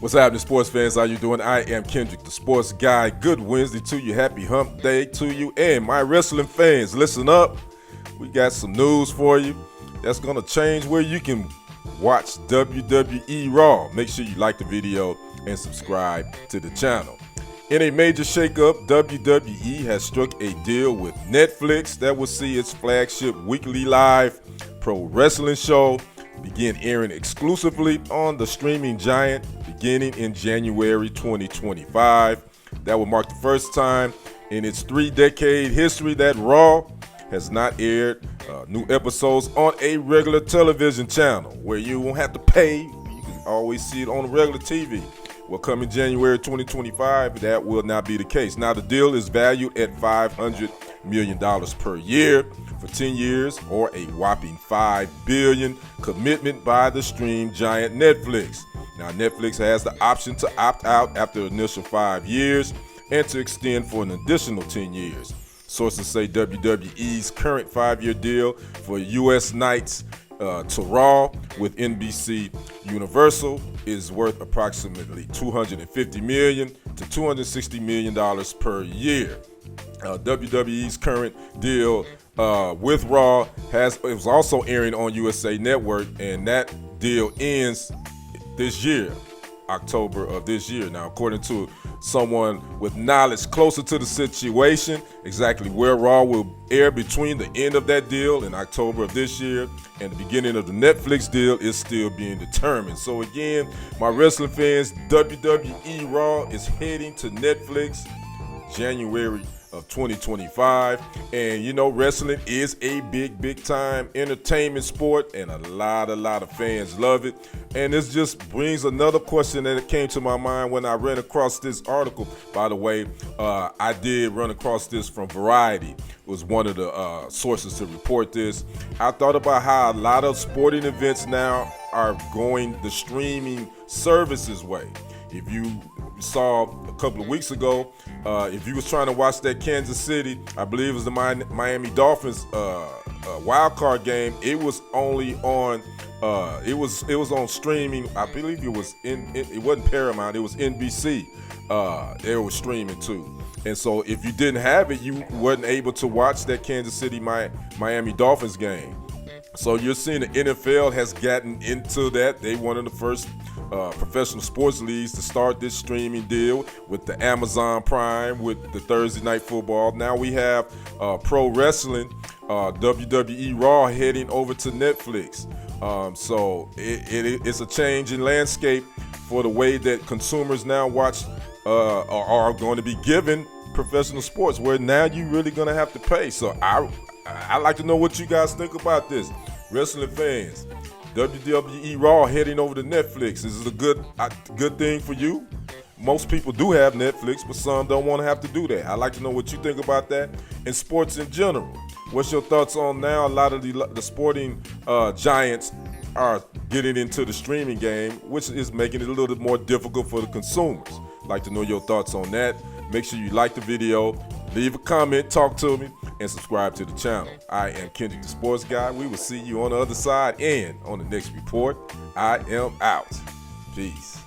What's happening, sports fans? How you doing? I am Kendrick, the sports guy. Good Wednesday to you. Happy hump day to you. And my wrestling fans, listen up. We got some news for you that's going to change where you can watch WWE RAW. Make sure you like the video and subscribe to the channel. In a major shakeup, WWE has struck a deal with Netflix that will see its flagship weekly live pro wrestling show begin airing exclusively on the streaming giant beginning in January 2025. That will mark the first time in its 3-decade history that Raw has not aired new episodes on a regular television channel where you won't have to pay. You can always see it on regular TV. Well, coming January 2025, that will not be the case. Now, the deal is valued at $500 million per year for 10 years, or a whopping $5 billion commitment by the stream giant Netflix. Now, Netflix has the option to opt out after the initial 5 years and to extend for an additional 10 years. Sources say WWE's current 5-year deal for U.S. nights to Raw with NBCUniversal is worth approximately $250 million to $260 million per year. WWE's current deal with Raw was also airing on USA Network, and that deal ends this year, October of this year. Now, according to someone with knowledge closer to the situation, exactly where Raw will air between the end of that deal in October of this year and the beginning of the Netflix deal is still being determined. So again, my wrestling fans, WWE Raw is heading to Netflix January of 2025, and you know, wrestling is a big time entertainment sport, and a lot of fans love it. And this just brings another question that came to my mind when I ran across this article. By the way, I did run across this from Variety. It was one of the sources to report this. I thought about how a lot of sporting events now are going the streaming services way. If you saw a couple of weeks ago, if you was trying to watch that Kansas City, I believe it was the Miami Dolphins wild card game, it was only on it was on streaming. I believe it wasn't Paramount, it was NBC. They were streaming too. And so if you didn't have it, you wasn't able to watch that Kansas City Miami Dolphins game. So you're seeing the NFL has gotten into that. They one of the first professional sports leagues to start this streaming deal with the Amazon Prime, with the Thursday Night Football. Now we have pro wrestling, WWE Raw heading over to Netflix. So it's a change in landscape for the way that consumers now watch are going to be given professional sports, where now you're really going to have to pay. So I like to know what you guys think about this, wrestling fans. WWE Raw heading over to Netflix. Is it a good thing for you? Most people do have Netflix, but some don't want to have to do that. I'd like to know what you think about that and sports in general. What's your thoughts on now? A lot of the sporting giants are getting into the streaming game, which is making it a little bit more difficult for the consumers. I'd like to know your thoughts on that. Make sure you like the video, leave a comment, talk to me, and subscribe to the channel. I am Kendrick, the sports guy. We will see you on the other side and on the next report. I am out. Peace.